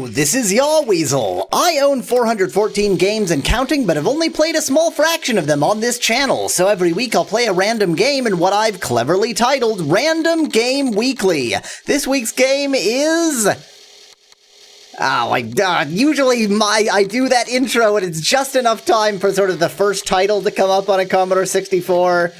Hello, this is Yahweasel. I own 414 games and counting, but have only played a small fraction of them on this channel, so every week I'll play a random game in what I've cleverly titled Random Game Weekly. This week's game is... usually I do that intro and it's just enough time for sort of the first title to come up on a Commodore 64.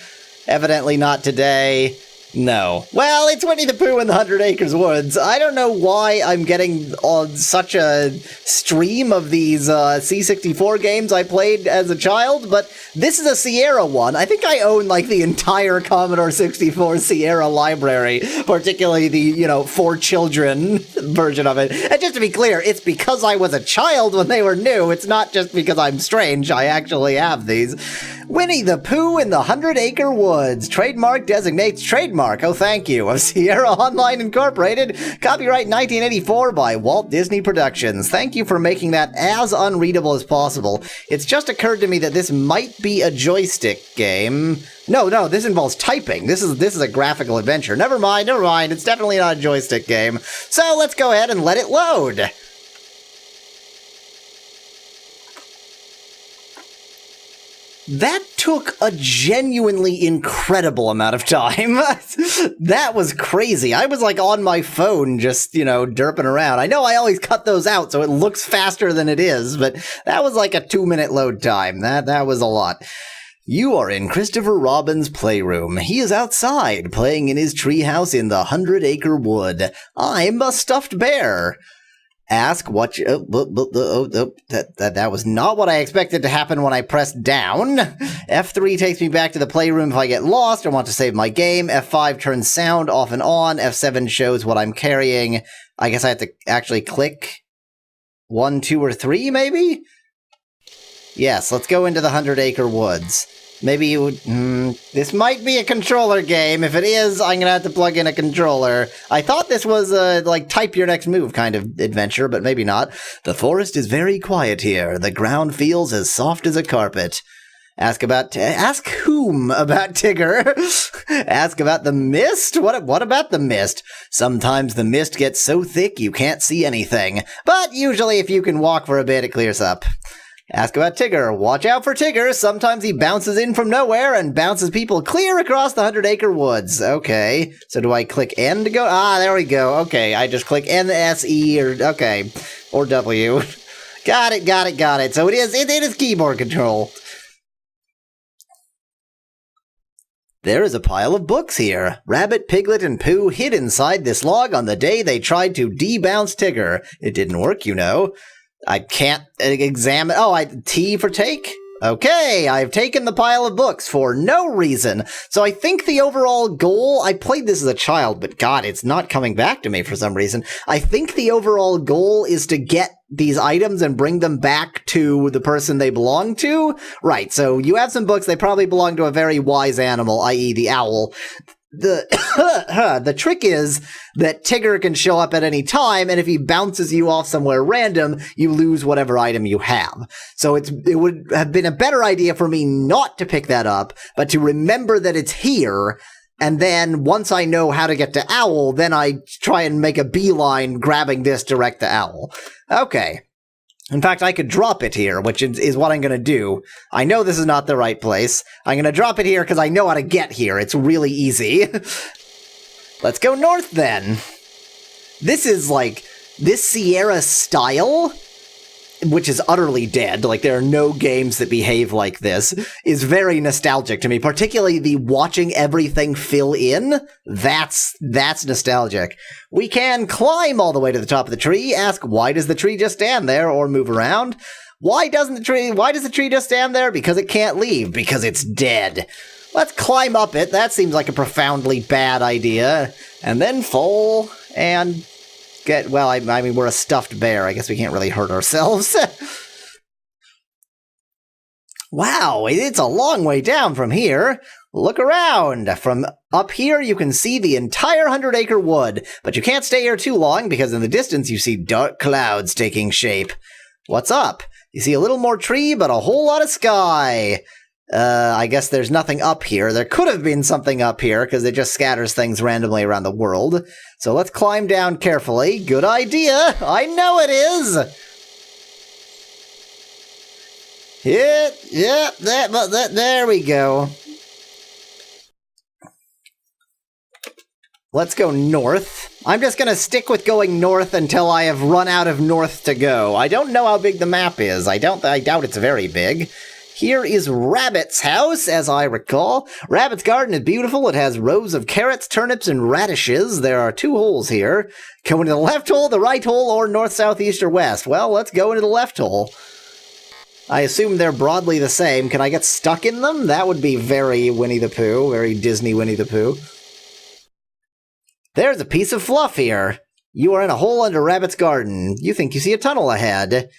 Evidently not today. No. Well, it's Winnie the Pooh and the 100 Acre Woods. I don't know why I'm getting on such a stream of these C64 games I played as a child, but this is a Sierra one. I think I own, like, the entire Commodore 64 Sierra library, particularly the, for children version of it. And just to be clear, it's because I was a child when they were new. It's not just because I'm strange. I actually have these. Winnie the Pooh and the 100 Acre Woods. Trademark designates trademark, oh thank you, of Sierra Online Incorporated. Copyright 1984 by Walt Disney Productions. Thank you for making that as unreadable as possible. It's just occurred to me that this might be a joystick game. No, this involves typing. This is a graphical adventure. Never mind. It's definitely not a joystick game. So let's go ahead and let it load. That took a genuinely incredible amount of time. That was crazy. I was like on my phone just, derping around. I know I always cut those out so it looks faster than it is, but that was like a 2-minute load time. That was a lot. You are in Christopher Robin's playroom. He is outside playing in his treehouse in the 100 Acre Wood. I'm a stuffed bear. Ask what you... that was not what I expected to happen when I pressed down. F3 takes me back to the playroom if I get lost or want to save my game. F5 turns sound off and on. F7 shows what I'm carrying. I guess I have to actually click 1, 2, or 3, maybe? Yes, let's go into the 100 Acre Woods. Maybe you would... this might be a controller game. If it is, I'm gonna have to plug in a controller. I thought this was a, type your next move kind of adventure, but maybe not. The forest is very quiet here. The ground feels as soft as a carpet. Ask whom about Tigger? Ask about the mist? What about the mist? Sometimes the mist gets so thick you can't see anything. But usually if you can walk for a bit, it clears up. Ask about Tigger. Watch out for Tigger. Sometimes he bounces in from nowhere and bounces people clear across the 100 Acre Woods. Okay. So do I click N to go? Ah, there we go. Okay. I just click N, S, E, or W. Got it. So it is keyboard control. There is a pile of books here. Rabbit, Piglet, and Pooh hid inside this log on the day they tried to debounce Tigger. It didn't work, I can't examine... T for take? Okay, I've taken the pile of books for no reason. So I think the overall goal... I played this as a child, but God, it's not coming back to me for some reason. I think the overall goal is to get these items and bring them back to the person they belong to. Right, so you have some books, they probably belong to a very wise animal, i.e. the owl. The trick is that Tigger can show up at any time, and if he bounces you off somewhere random, you lose whatever item you have. So it would have been a better idea for me not to pick that up, but to remember that it's here, and then once I know how to get to Owl, then I try and make a beeline grabbing this direct to Owl. Okay. In fact, I could drop it here, which is what I'm going to do. I know this is not the right place. I'm going to drop it here because I know how to get here. It's really easy. Let's go north, then. This is, this Sierra style, which is utterly dead, there are no games that behave like this, is very nostalgic to me, particularly the watching everything fill in. That's nostalgic. We can climb all the way to the top of the tree, ask why does the tree just stand there, or move around. Why does the tree just stand there? Because it can't leave, because it's dead. Let's climb up it, that seems like a profoundly bad idea. And then fall, and... we're a stuffed bear. I guess we can't really hurt ourselves. Wow, it's a long way down from here. Look around. From up here, you can see the entire 100 Acre Wood, but you can't stay here too long because in the distance you see dark clouds taking shape. What's up? You see a little more tree, but a whole lot of sky. I guess there's nothing up here. There could have been something up here, because it just scatters things randomly around the world. So let's climb down carefully. Good idea! I know it is! Yeah, there we go. Let's go north. I'm just gonna stick with going north until I have run out of north to go. I don't know how big the map is. I doubt it's very big. Here is Rabbit's house, as I recall. Rabbit's garden is beautiful. It has rows of carrots, turnips, and radishes. There are 2 holes here. Go into the left hole, the right hole, or north, south, east, or west. Well, let's go into the left hole. I assume they're broadly the same. Can I get stuck in them? That would be very Winnie the Pooh, very Disney Winnie the Pooh. There's a piece of fluff here. You are in a hole under Rabbit's garden. You think you see a tunnel ahead.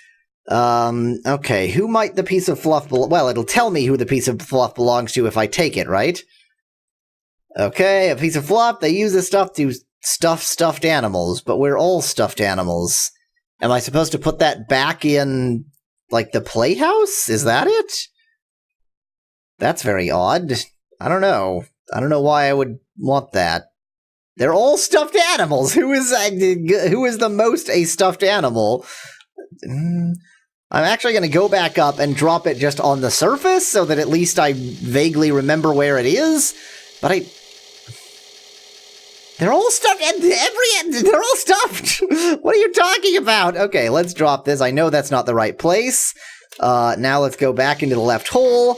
Okay, who might the piece of fluff well, it'll tell me who the piece of fluff belongs to if I take it, right? Okay, a piece of fluff. They use this stuff to stuff stuffed animals, but we're all stuffed animals. Am I supposed to put that back in, like, the playhouse? Is that it? That's very odd. I don't know. I don't know why I would want that. They're all stuffed animals. Who is the most a stuffed animal? I'm actually going to go back up and drop it just on the surface so that at least I vaguely remember where it is. But they're all stuffed. They're all stuffed. What are you talking about? Okay, let's drop this. I know that's not the right place. Now let's go back into the left hole.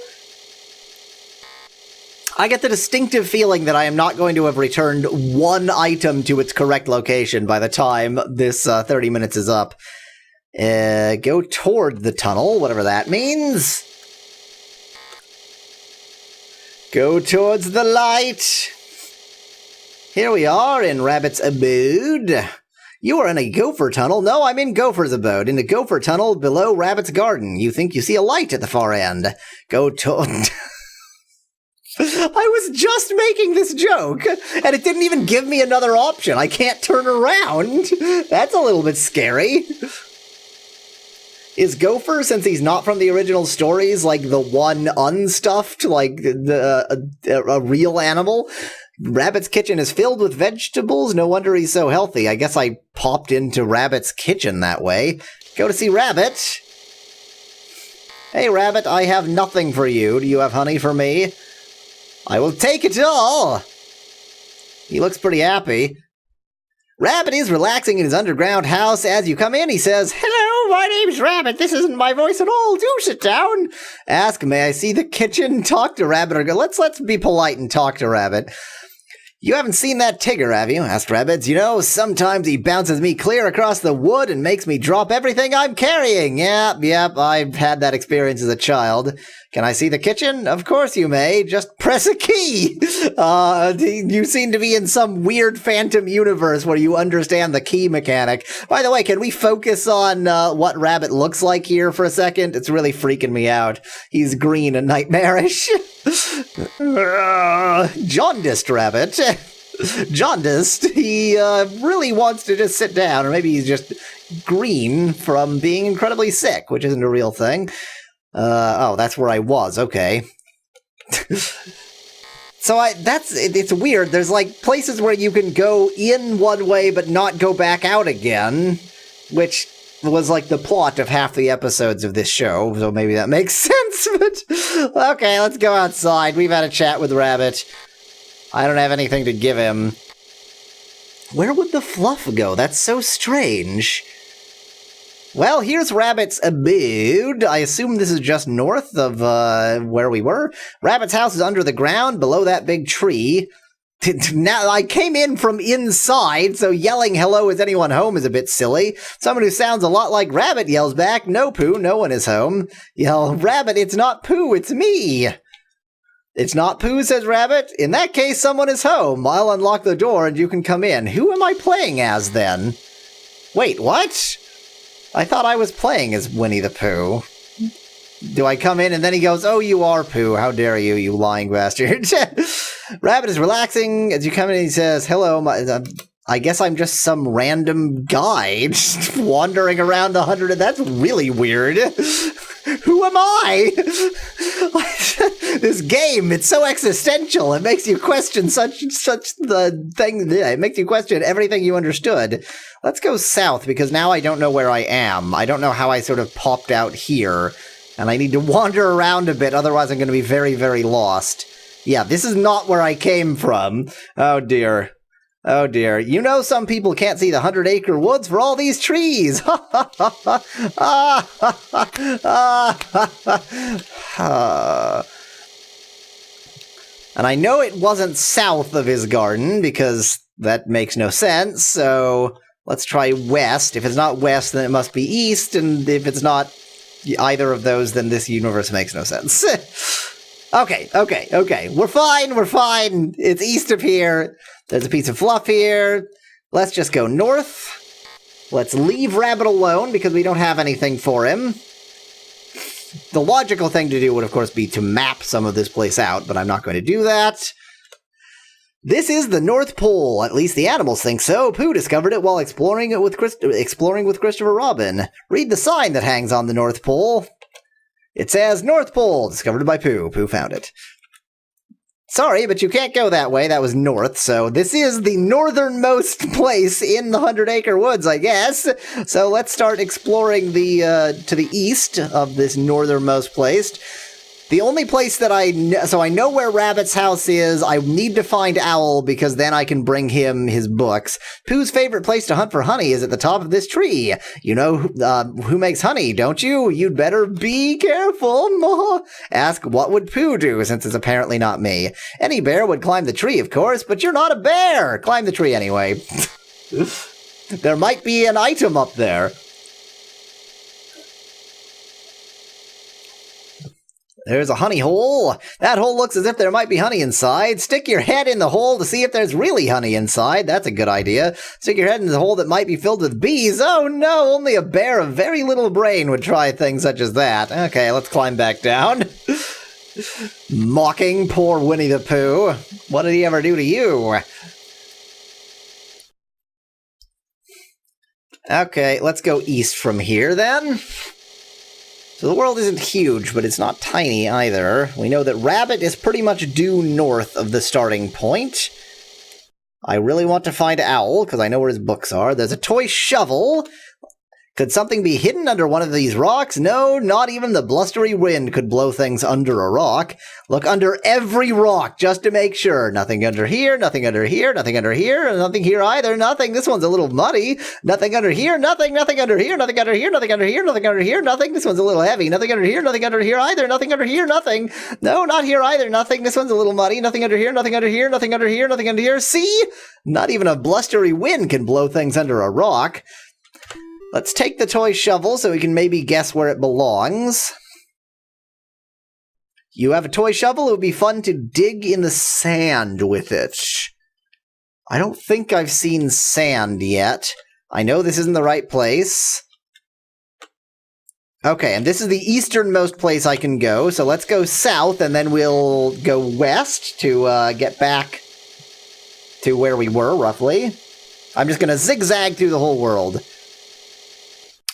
I get the distinctive feeling that I am not going to have returned one item to its correct location by the time this 30 minutes is up. Go toward the tunnel, whatever that means. Go towards the light. Here we are in Rabbit's abode. You are in a gopher tunnel. No, I'm in Gopher's abode. In the gopher tunnel below Rabbit's garden. You think you see a light at the far end. Go toward... I was just making this joke, and it didn't even give me another option. I can't turn around. That's a little bit scary. Is Gopher, since he's not from the original stories, like the one unstuffed, like a real animal? Rabbit's kitchen is filled with vegetables. No wonder he's so healthy. I guess I popped into Rabbit's kitchen that way. Go to see Rabbit. Hey, Rabbit, I have nothing for you. Do you have honey for me? I will take it all! He looks pretty happy. Rabbit is relaxing in his underground house. As you come in, he says, "Hello, my name's Rabbit. This isn't my voice at all. Do sit down." Ask, "May I see the kitchen?" Talk to Rabbit, or go, let's be polite and talk to Rabbit. "You haven't seen that Tigger, have you?" asked Rabbit. "You know, sometimes he bounces me clear across the wood and makes me drop everything I'm carrying." Yep, I've had that experience as a child. "Can I see the kitchen?" "Of course you may. Just press a key." You seem to be in some weird phantom universe where you understand the key mechanic. By the way, can we focus on what Rabbit looks like here for a second? It's really freaking me out. He's green and nightmarish. Jaundiced Rabbit. Jaundiced. He really wants to just sit down, or maybe he's just green from being incredibly sick, which isn't a real thing. Oh, that's where I was. Okay. So it's weird. There's like places where you can go in one way but not go back out again, which was like the plot of half the episodes of this show, so maybe that makes sense. But okay, let's go outside. We've had a chat with Rabbit. I don't have anything to give him. Where would the fluff go? That's so strange. Well, here's Rabbit's abode. I assume this is just north of where we were. Rabbit's house is under the ground, below that big tree. Now, I came in from inside, so yelling "hello, is anyone home" is a bit silly. Someone who sounds a lot like Rabbit yells back, "No, Pooh, no one is home." Yell, "Rabbit, it's not Pooh, it's me." "It's not Pooh," says Rabbit. "In that case, someone is home. I'll unlock the door and you can come in." Who am I playing as, then? Wait, what? I thought I was playing as Winnie the Pooh. Do I come in and then he goes, "Oh, you are Pooh. How dare you, you lying bastard." Rabbit is relaxing. As you come in, he says, "Hello, I guess I'm just some random guy just wandering around the 100. That's really weird. Who am I? This game, it's so existential. It makes you question such the thing. It makes you question everything you understood. Let's go south, because now I don't know where I am. I don't know how I sort of popped out here. And I need to wander around a bit, otherwise I'm going to be very, very lost. Yeah, this is not where I came from. Oh dear. Oh dear. You know some people can't see the 100 Acre Woods for all these trees! And I know it wasn't south of his garden, because that makes no sense, so let's try west. If it's not west, then it must be east, and if it's not either of those, then this universe makes no sense. Okay. We're fine. It's east of here. There's a piece of fluff here. Let's just go north. Let's leave Rabbit alone, because we don't have anything for him. The logical thing to do would, of course, be to map some of this place out, but I'm not going to do that. This is the North Pole. At least the animals think so. Pooh discovered it while exploring with Christopher Robin. Read the sign that hangs on the North Pole. It says, North Pole, discovered by Pooh. Pooh found it. Sorry, but you can't go that way. That was north, so this is the northernmost place in the 100 Acre Woods, I guess. So let's start exploring the to the east of this northernmost place. The only place that I know, so I know where Rabbit's house is. I need to find Owl, because then I can bring him his books. Pooh's favorite place to hunt for honey is at the top of this tree. You know who makes honey, don't you? You'd better be careful. Ask what would Pooh do, since it's apparently not me. Any bear would climb the tree, of course, but you're not a bear. Climb the tree anyway. There might be an item up there. There's a honey hole. That hole looks as if there might be honey inside. Stick your head in the hole to see if there's really honey inside. That's a good idea. Stick your head in the hole that might be filled with bees. Oh no, only a bear of very little brain would try things such as that. Okay, let's climb back down. Mocking poor Winnie the Pooh. What did he ever do to you? Okay, let's go east from here then. So the world isn't huge, but it's not tiny either. We know that Rabbit is pretty much due north of the starting point. I really want to find Owl, because I know where his books are. There's a toy shovel. Could something be hidden under one of these rocks? No, not even the blustery wind could blow things under a rock. Look under every rock, just to make sure. Nothing under here, nothing under here, nothing under here, and nothing here either. Nothing. This one's a little muddy. Nothing under here, nothing under here, nothing under here, nothing under here, nothing under here, nothing. This one's a little heavy. Nothing under here either. Nothing under here, nothing. No, not here either. Nothing. This one's a little muddy. Nothing under here, nothing under here, nothing under here, nothing under here. See? Not even a blustery wind can blow things under a rock. Let's take the toy shovel so we can maybe guess where it belongs. You have a toy shovel? It would be fun to dig in the sand with it. I don't think I've seen sand yet. I know this isn't the right place. Okay, and this is the easternmost place I can go, so let's go south and then we'll go west to get back to where we were, roughly. I'm just going to zigzag through the whole world.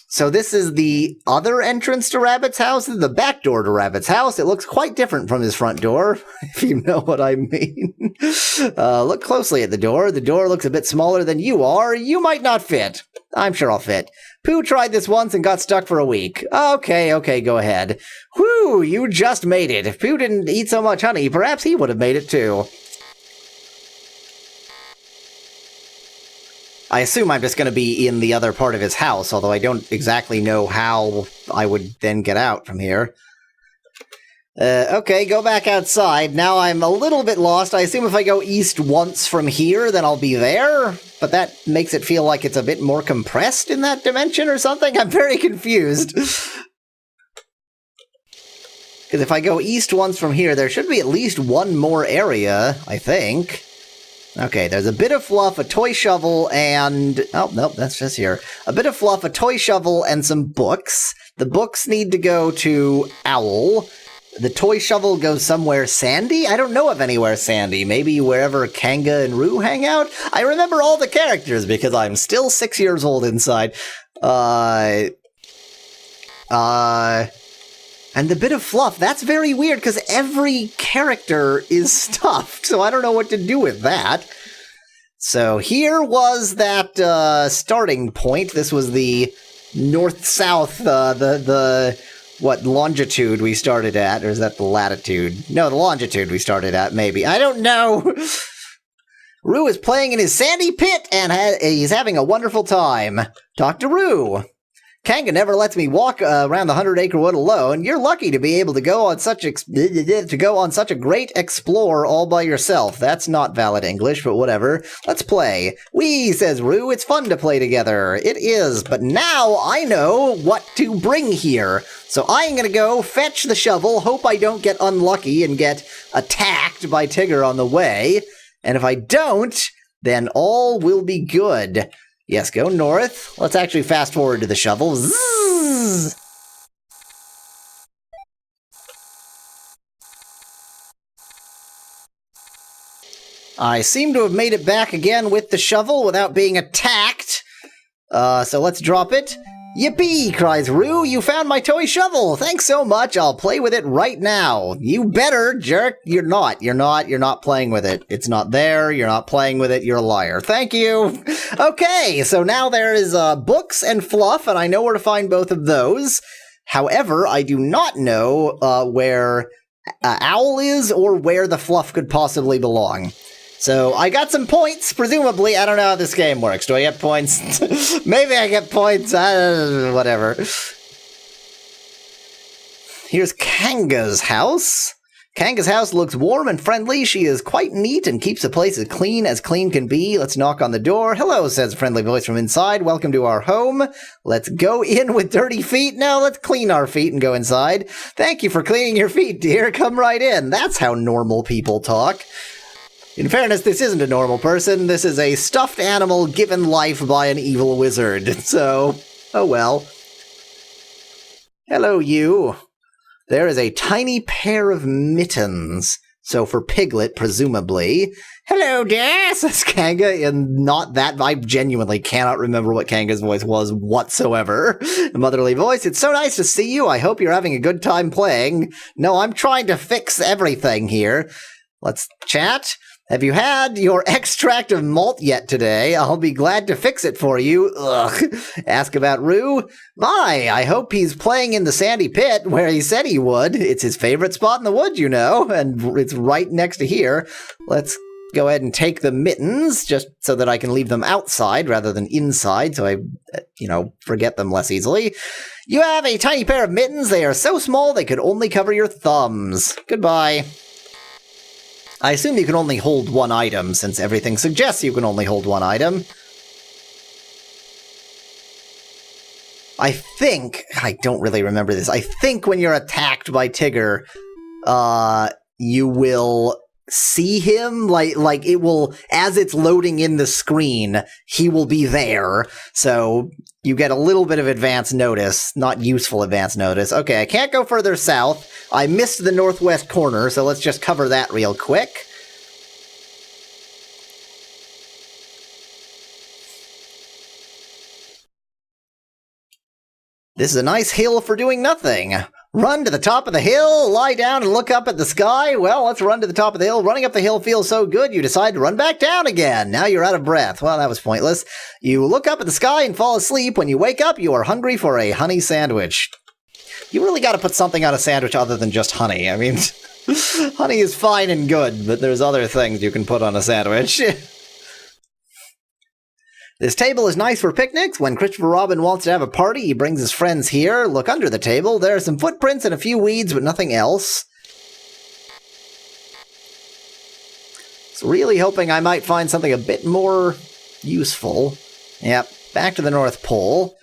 So this is the other entrance to Rabbit's house. This is the back door to Rabbit's house. It looks quite different from his front door, if you know what I mean. Look closely at the door. The door looks a bit smaller than you are. You might not fit. I'm sure I'll fit. Pooh tried this once and got stuck for a week. Okay, go ahead. Whew, you just made it. If Pooh didn't eat so much honey, perhaps he would have made it too. I assume I'm just going to be in the other part of his house, although I don't exactly know how I would then get out from here. Okay, go back outside. Now I'm a little bit lost. I assume if I go east once from here, then I'll be there? But that makes it feel like it's a bit more compressed in that dimension or something? I'm very confused. Because if I go east once from here, there should be at least one more area, I think. Okay, there's a bit of fluff, a toy shovel, and... Oh, nope, that's just here. A bit of fluff, a toy shovel, and some books. The books need to go to Owl. The toy shovel goes somewhere sandy? I don't know of anywhere sandy. Maybe wherever Kanga and Roo hang out? I remember all the characters because I'm still 6 years old inside. And the bit of fluff, that's very weird, because every character is stuffed, so I don't know what to do with that. So here was that starting point. This was the north-south, what longitude we started at, or is that the latitude? No, the longitude we started at, maybe. I don't know! Roo is playing in his sandy pit, and he's having a wonderful time. Talk to Roo. Kanga never lets me walk around the 100 Acre Wood alone. You're lucky to be able to go on such a great explore all by yourself. That's not valid English, but whatever. Let's play. Wee, says Roo. It's fun to play together. It is, but now I know what to bring here. So I'm gonna go fetch the shovel, hope I don't get unlucky and get attacked by Tigger on the way. And if I don't, then all will be good. Yes, go north. Let's actually fast forward to the shovel. Zzz! I seem to have made it back again with the shovel without being attacked. So let's drop it. Yippee, cries Roo, you found my toy shovel. Thanks so much. I'll play with it right now. You better, jerk. You're not playing with it. It's not there. You're not playing with it. You're a liar. Thank you. Okay, so now there is books and fluff, and I know where to find both of those. However, I do not know where Owl is or where the fluff could possibly belong. So, I got some points, presumably. I don't know how this game works. Do I get points? Maybe I get points. Whatever. Here's Kangas House. Kangas House looks warm and friendly. She is quite neat and keeps the place as clean can be. Let's knock on the door. Hello, says a friendly voice from inside. Welcome to our home. Let's go in with dirty feet. Now let's clean our feet and go inside. Thank you for cleaning your feet, dear. Come right in. That's how normal people talk. In fairness, this isn't a normal person. This is a stuffed animal given life by an evil wizard. So, oh well. Hello, you. There is a tiny pair of mittens. So for Piglet, presumably. Hello, dear, says Kanga, and not that. I genuinely cannot remember what Kanga's voice was whatsoever. The motherly voice, it's so nice to see you. I hope you're having a good time playing. No, I'm trying to fix everything here. Let's chat. Have you had your extract of malt yet today? I'll be glad to fix it for you. Ugh. Ask about Roo. My, I hope he's playing in the sandy pit where he said he would. It's his favorite spot in the wood, you know, and it's right next to here. Let's go ahead and take the mittens, just so that I can leave them outside rather than inside, so I, forget them less easily. You have a tiny pair of mittens. They are so small they could only cover your thumbs. Goodbye. I assume you can only hold one item, since everything suggests you can only hold one item. I don't really remember this. I think when you're attacked by Tigger, you will see him, like it will, as it's loading in the screen, he will be there. So you get a little bit of advance notice, not useful advance notice. Okay, I can't go further south. I missed the northwest corner, so let's just cover that real quick. This is a nice hill for doing nothing. Run to the top of the hill, lie down and look up at the sky. Well, let's run to the top of the hill. Running up the hill feels so good, you decide to run back down again. Now you're out of breath. Well, that was pointless. You look up at the sky and fall asleep. When you wake up, you are hungry for a honey sandwich. You really got to put something on a sandwich other than just honey. I mean, honey is fine and good, but there's other things you can put on a sandwich. This table is nice for picnics. When Christopher Robin wants to have a party, he brings his friends here. Look under the table. There are some footprints and a few weeds, but nothing else. So really hoping I might find something a bit more useful. Yep, back to the North Pole.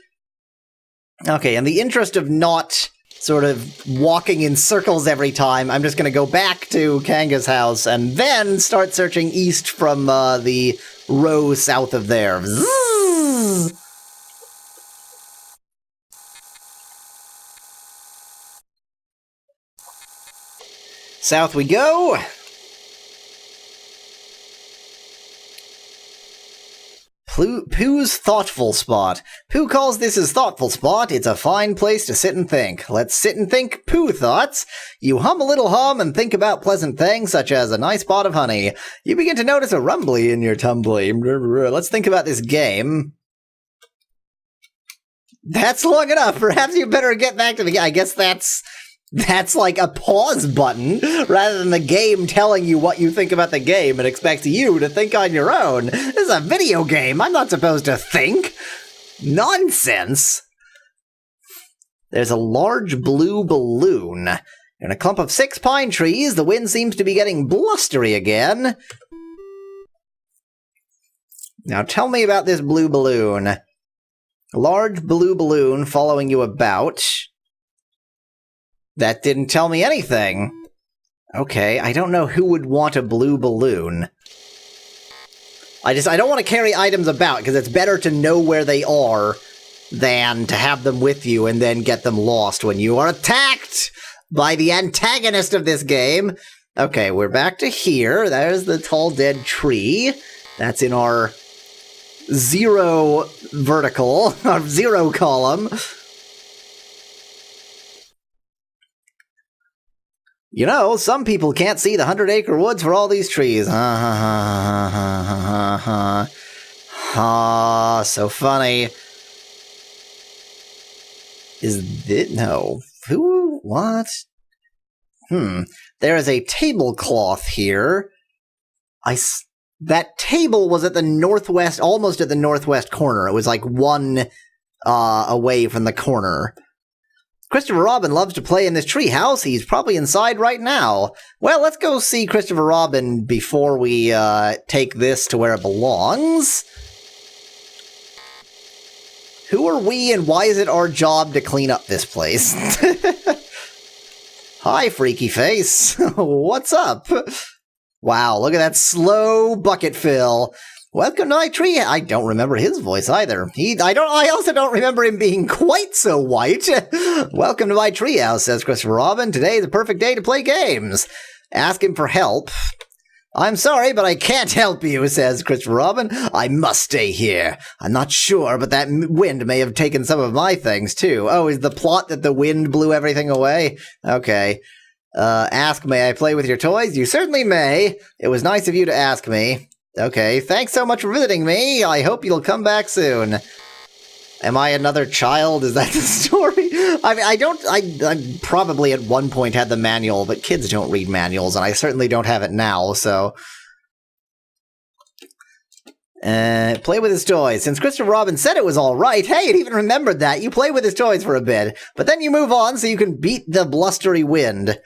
Okay, in the interest of not sort of walking in circles every time, I'm just going to go back to Kanga's house and then start searching east from the row south of there. Zzz! South we go. Pooh's thoughtful spot. Pooh calls this his thoughtful spot. It's a fine place to sit and think. Let's sit and think Pooh thoughts. You hum a little hum and think about pleasant things such as a nice pot of honey. You begin to notice a rumbly in your tumbly. Let's think about this game. That's long enough. Perhaps you better get back to the game. I guess that's like a pause button rather than the game telling you what you think about the game and expects you to think on your own. This is a video game. I'm not supposed to think. Nonsense. There's a large blue balloon. In a clump of 6 pine trees, the wind seems to be getting blustery again. Now tell me about this blue balloon. A large blue balloon following you about. That didn't tell me anything. Okay, I don't know who would want a blue balloon. I don't want to carry items about, because it's better to know where they are than to have them with you and then get them lost when you are attacked by the antagonist of this game. Okay, we're back to here. There's the tall dead tree. That's in our 0 vertical, our 0 column. You know, some people can't see the 100 Acre Woods for all these trees. Ha ha ha ha ha ha ha. Ha, so funny. Is it? No. Who? What? There is a tablecloth here. That table was at the northwest, almost at the northwest corner. It was like 1 away from the corner. Christopher Robin loves to play in this treehouse. He's probably inside right now. Well, let's go see Christopher Robin before we take this to where it belongs. Who are we and why is it our job to clean up this place? Hi, freaky face. What's up? Wow, look at that slow bucket fill. Welcome to my tree. I don't remember his voice either. I also don't remember him being quite so white. Welcome to my treehouse, says Christopher Robin. Today is the perfect day to play games. Ask him for help. I'm sorry, but I can't help you, says Christopher Robin. I must stay here. I'm not sure, but that wind may have taken some of my things, too. Oh, is the plot that the wind blew everything away? Okay. Ask, may I play with your toys? You certainly may. It was nice of you to ask me. Okay, thanks so much for visiting me. I hope you'll come back soon. Am I another child? Is that the story? I mean, I probably at one point had the manual, but kids don't read manuals, and I certainly don't have it now, so... play with his toys. Since Christopher Robin said it was alright, hey, it even remembered that. You play with his toys for a bit, but then you move on so you can beat the blustery wind.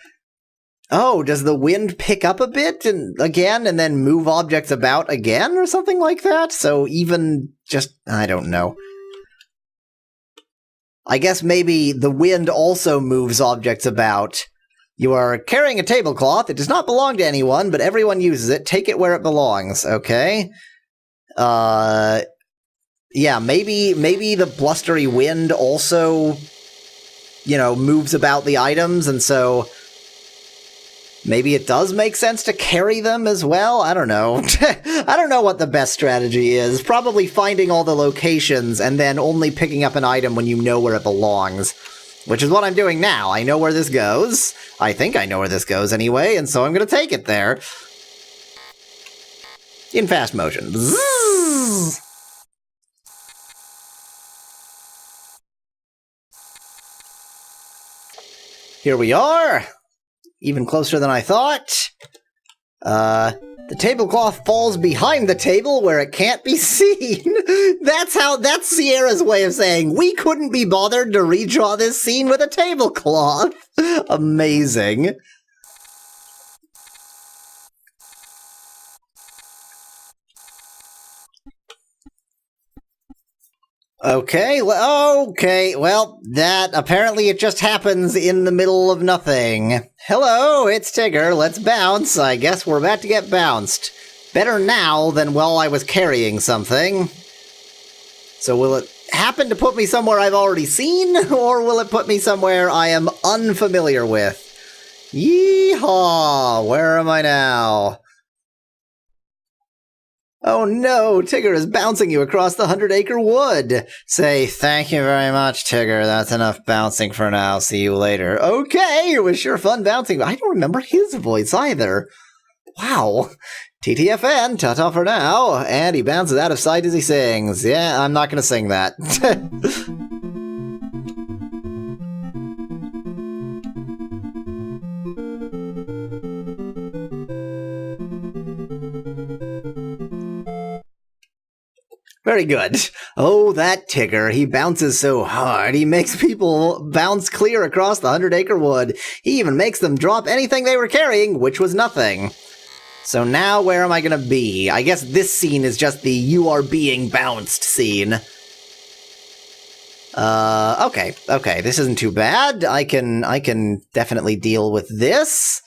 Oh, does the wind pick up a bit again and then move objects about again or something like that? So even just, I don't know. I guess maybe the wind also moves objects about. You are carrying a tablecloth. It does not belong to anyone, but everyone uses it. Take it where it belongs, okay? Yeah, maybe the blustery wind also, you know, moves about the items, and so... maybe it does make sense to carry them as well? I don't know. I don't know what the best strategy is. Probably finding all the locations and then only picking up an item when you know where it belongs. Which is what I'm doing now. I know where this goes. I think I know where this goes anyway, and so I'm going to take it there. In fast motion. Zzz! Here we are. Even closer than I thought. The tablecloth falls behind the table where it can't be seen. That's Sierra's way of saying, we couldn't be bothered to redraw this scene with a tablecloth. Amazing. Okay, well, that, apparently it just happens in the middle of nothing. Hello, it's Tigger, let's bounce. I guess we're about to get bounced. Better now than while I was carrying something. So will it happen to put me somewhere I've already seen, or will it put me somewhere I am unfamiliar with? Yeehaw! Where am I now? Oh no, Tigger is bouncing you across the 100 Acre Wood. Say, thank you very much, Tigger. That's enough bouncing for now. See you later. Okay, it was sure fun bouncing. I don't remember his voice either. Wow. TTFN, ta-ta for now. And he bounces out of sight as he sings. Yeah, I'm not going to sing that. Very good. Oh, that Tigger. He bounces so hard. He makes people bounce clear across the 100 Acre Wood. He even makes them drop anything they were carrying, which was nothing. So now where am I going to be? I guess this scene is just the you are being bounced scene. Okay. This isn't too bad. I can definitely deal with this.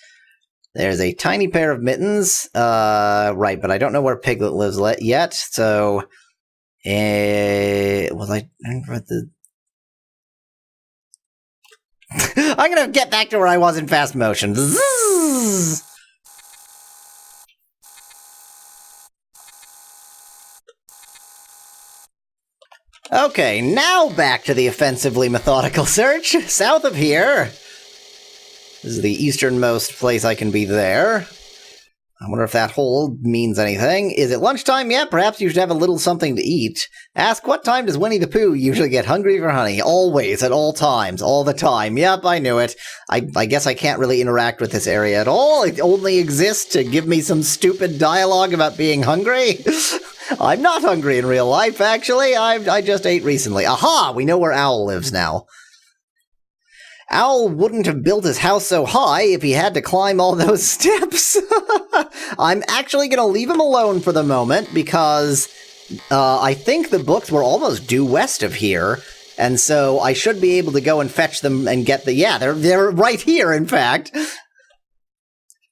There's a tiny pair of mittens. Right, but I don't know where Piglet lives yet, so... was I read the... I'm gonna get back to where I was in fast motion. Zzz! Okay, now back to the offensively methodical search. South of here. This is the easternmost place I can be there. I wonder if that hole means anything. Is it lunchtime yet? Perhaps you should have a little something to eat. Ask, what time does Winnie the Pooh usually get hungry for honey? Always, at all times, all the time. Yep, I knew it. I guess I can't really interact with this area at all. It only exists to give me some stupid dialogue about being hungry. I'm not hungry in real life, actually. I just ate recently. Aha! We know where Owl lives now. Owl wouldn't have built his house so high if he had to climb all those steps. I'm actually going to leave him alone for the moment because I think the books were almost due west of here. And so I should be able to go and fetch them and get the... Yeah, they're right here, in fact.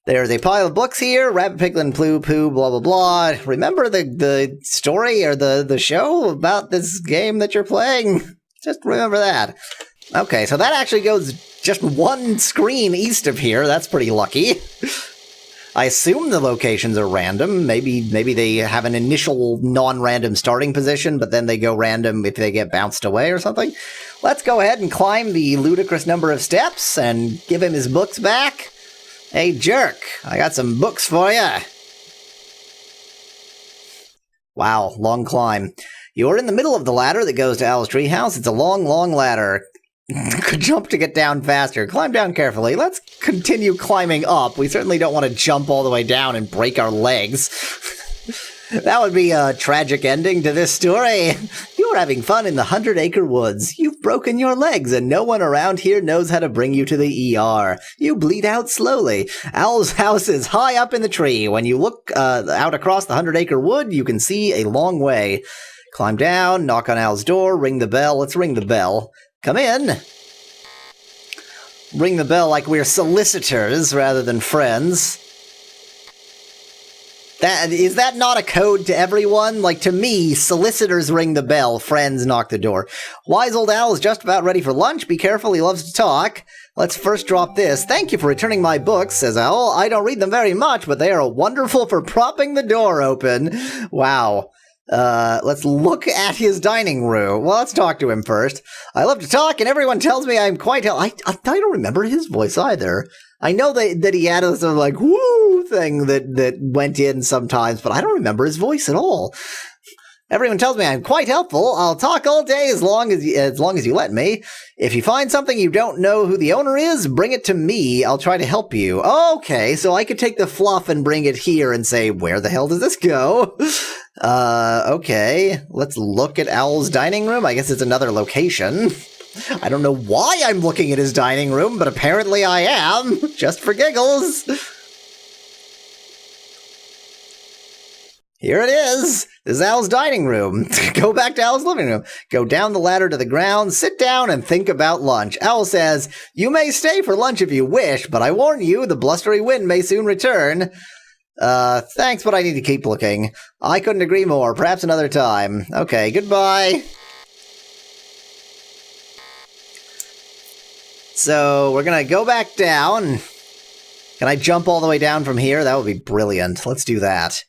There's a pile of books here. Rabbit, Piglet, and Pooh, blah, blah, blah. Remember the story or the show about this game that you're playing? Just remember that. Okay, so that actually goes just one screen east of here. That's pretty lucky. I assume the locations are random. Maybe they have an initial non-random starting position, but then they go random if they get bounced away or something. Let's go ahead and climb the ludicrous number of steps and give him his books back. Hey, jerk, I got some books for ya. Wow, long climb. You're in the middle of the ladder that goes to Owl's treehouse. It's a long, long ladder. Jump to get down faster. Climb down carefully. Let's continue climbing up. We certainly don't want to jump all the way down and break our legs. That would be a tragic ending to this story. You're having fun in the 100 Acre Woods. You've broken your legs and no one around here knows how to bring you to the ER. You bleed out slowly. Owl's house is high up in the tree. When you look out across the 100 Acre Wood, you can see a long way. Climb down, knock on Owl's door, ring the bell. Let's ring the bell. Come in. Ring the bell like we're solicitors rather than friends. Is that not a code to everyone? Like, to me, solicitors ring the bell, friends knock the door. Wise old Owl is just about ready for lunch. Be careful, he loves to talk. Let's first drop this. Thank you for returning my books, says Owl. I don't read them very much, but they are wonderful for propping the door open. Wow. Let's look at his dining room. Well, let's talk to him first. I love to talk, and everyone tells me I'm quite... I don't remember his voice either. I know that he had a sort of like, woo thing that went in sometimes, but I don't remember his voice at all. Everyone tells me I'm quite helpful. I'll talk all day as long as you let me. If you find something you don't know who the owner is, bring it to me. I'll try to help you. Okay, so I could take the fluff and bring it here and say, where the hell does this go? Okay. Let's look at Owl's dining room. I guess it's another location. I don't know why I'm looking at his dining room, but apparently I am. Just for giggles. Here it is. This is Owl's dining room. Go back to Owl's living room. Go down the ladder to the ground, sit down, and think about lunch. Owl says, you may stay for lunch if you wish, but I warn you, the blustery wind may soon return. Thanks, but I need to keep looking. I couldn't agree more. Perhaps another time. Okay, goodbye. So, we're gonna go back down. Can I jump all the way down from here? That would be brilliant. Let's do that.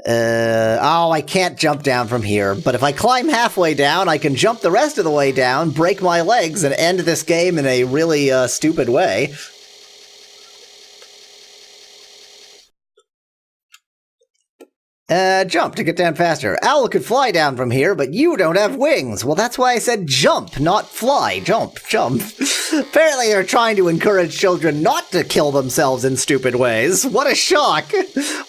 Oh, I can't jump down from here, but if I climb halfway down, I can jump the rest of the way down, break my legs, and end this game in a really, stupid way. Jump to get down faster. Owl could fly down from here, but you don't have wings. Well, that's why I said jump, not fly. Jump, jump. Apparently they're trying to encourage children not to kill themselves in stupid ways. What a shock.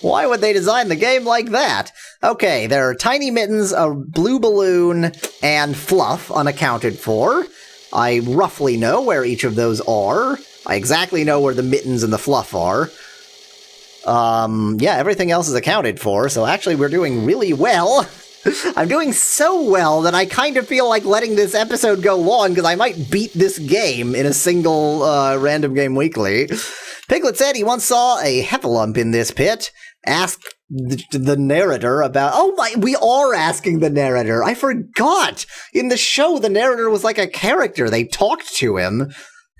Why would they design the game like that? Okay, there are tiny mittens, a blue balloon, and fluff unaccounted for. I roughly know where each of those are. I exactly know where the mittens and the fluff are. Yeah, everything else is accounted for, so actually we're doing really well. I'm doing so well that I kind of feel like letting this episode go long, because I might beat this game in a single, Random Game Weekly. Piglet said he once saw a heffalump in this pit. Ask the narrator about... Oh my, we are asking the narrator! I forgot! In the show, the narrator was like a character. They talked to him.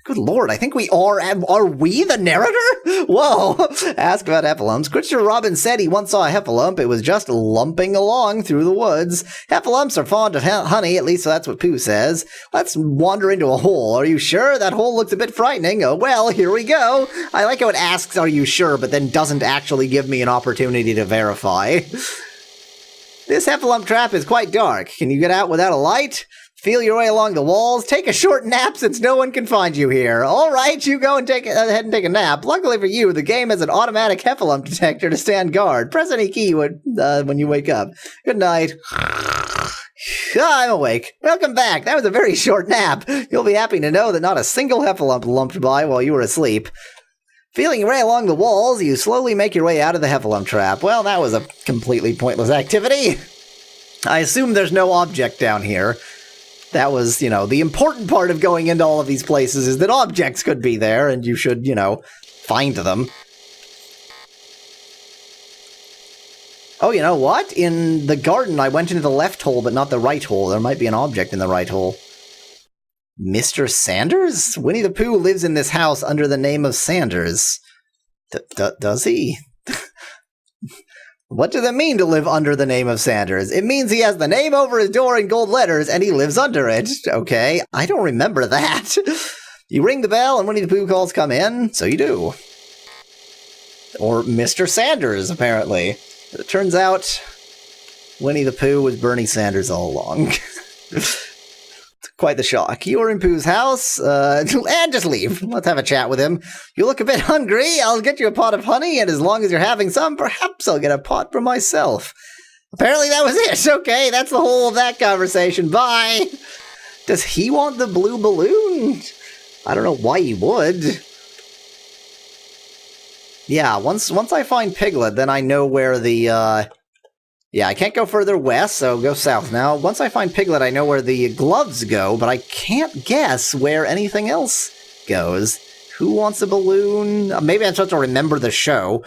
Good lord, I think we are we the narrator? Whoa! Ask about heffalumps. Christopher Robbins said he once saw a heffalump. It was just lumping along through the woods. Heffalumps are fond of honey, at least that's what Pooh says. Let's wander into a hole. Are you sure? That hole looks a bit frightening. Oh well, here we go. I like how it asks, are you sure, but then doesn't actually give me an opportunity to verify. This heffalump trap is quite dark. Can you get out without a light? Feel your way along the walls. Take a short nap since no one can find you here. All right, you go and take ahead and take a nap. Luckily for you, the game has an automatic heffalump detector to stand guard. Press any key when you wake up. Good night. I'm awake. Welcome back. That was a very short nap. You'll be happy to know that not a single heffalump lumped by while you were asleep. Feeling your way along the walls, you slowly make your way out of the heffalump trap. Well, that was a completely pointless activity. I assume there's no object down here. That was, the important part of going into all of these places is that objects could be there, and you should, find them. Oh, you know what? In the garden, I went into the left hole, but not the right hole. There might be an object in the right hole. Mr. Sanders? Winnie the Pooh lives in this house under the name of Sanders. Does he? What does it mean to live under the name of Sanders? It means he has the name over his door in gold letters, and he lives under it. Okay, I don't remember that. You ring the bell, and Winnie the Pooh calls come in, so you do. Or Mr. Sanders, apparently. It turns out Winnie the Pooh was Bernie Sanders all along. Quite the shock. You're in Pooh's house, and just leave. Let's have a chat with him. You look a bit hungry. I'll get you a pot of honey, and as long as you're having some, perhaps I'll get a pot for myself. Apparently that was it. Okay, that's the whole of that conversation. Bye. Does he want the blue balloon? I don't know why he would. Yeah, once I find Piglet, then I know where the, Yeah, I can't go further west, so go south now. Once I find Piglet, I know where the gloves go, but I can't guess where anything else goes. Who wants a balloon? Maybe I'm supposed to remember the show.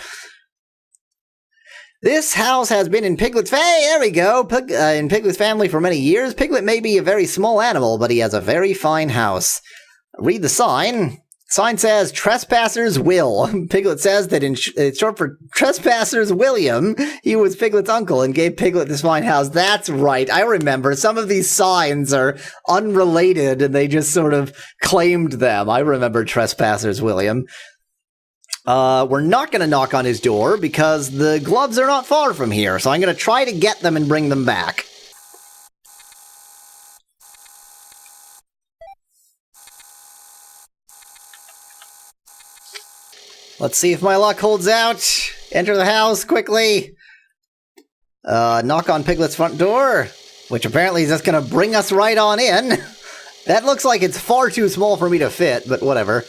This house has been in Piglet's there we go. In Piglet's family for many years. Piglet may be a very small animal, but he has a very fine house. Read the sign. Sign says, Trespassers Will. Piglet says that it's short for Trespassers William. He was Piglet's uncle and gave Piglet this fine house. That's right. I remember. Some of these signs are unrelated and they just sort of claimed them. I remember Trespassers William. We're not going to knock on his door because the gloves are not far from here. So I'm going to try to get them and bring them back. Let's see if my luck holds out. Enter the house quickly. Knock on Piglet's front door, which apparently is just going to bring us right on in. That looks like it's far too small for me to fit, but whatever.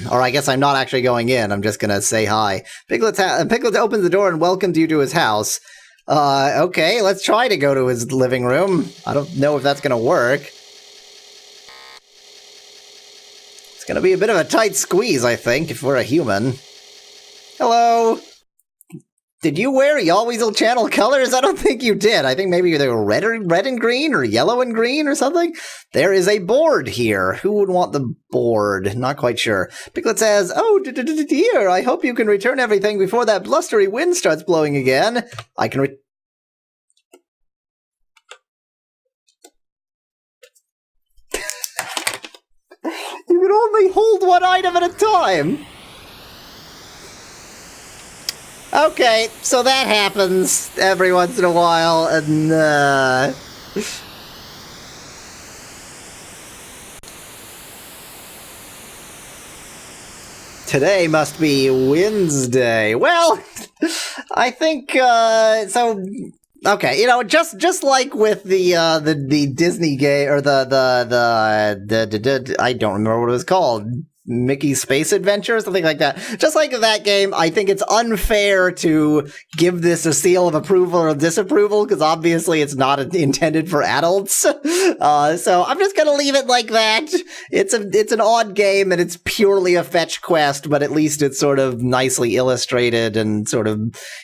Or I guess I'm not actually going in. I'm just going to say hi. Piglet opens the door and welcomes you to his house. Okay, let's try to go to his living room. I don't know if that's going to work. Gonna be a bit of a tight squeeze, I think, if we're a human. Hello! Did you wear Yahweasel channel colors? I don't think you did. I think maybe they were red and green or yellow and green or something. There is a board here. Who would want the board? Not quite sure. Piglet says, oh, dear, I hope you can return everything before that blustery wind starts blowing again. I can You can only hold one item at a time. Okay, so that happens every once in a while, and today must be Wednesday. Well, I think so. Okay, just like with the Disney game or the I don't remember what it was called. Mickey's Space Adventure or something like that. Just like that game, I think it's unfair to give this a seal of approval or disapproval because obviously it's not intended for adults. So I'm just gonna leave it like that. It's an odd game and it's purely a fetch quest, but at least it's sort of nicely illustrated and sort of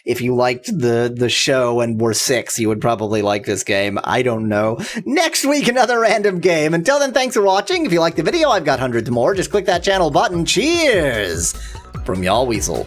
if you liked the show and were 6, you would probably like this game. I don't know. Next week, another random game. Until then, thanks for watching. If you liked the video, I've got hundreds more. Just click that channel button. Cheers! From Yahweasel.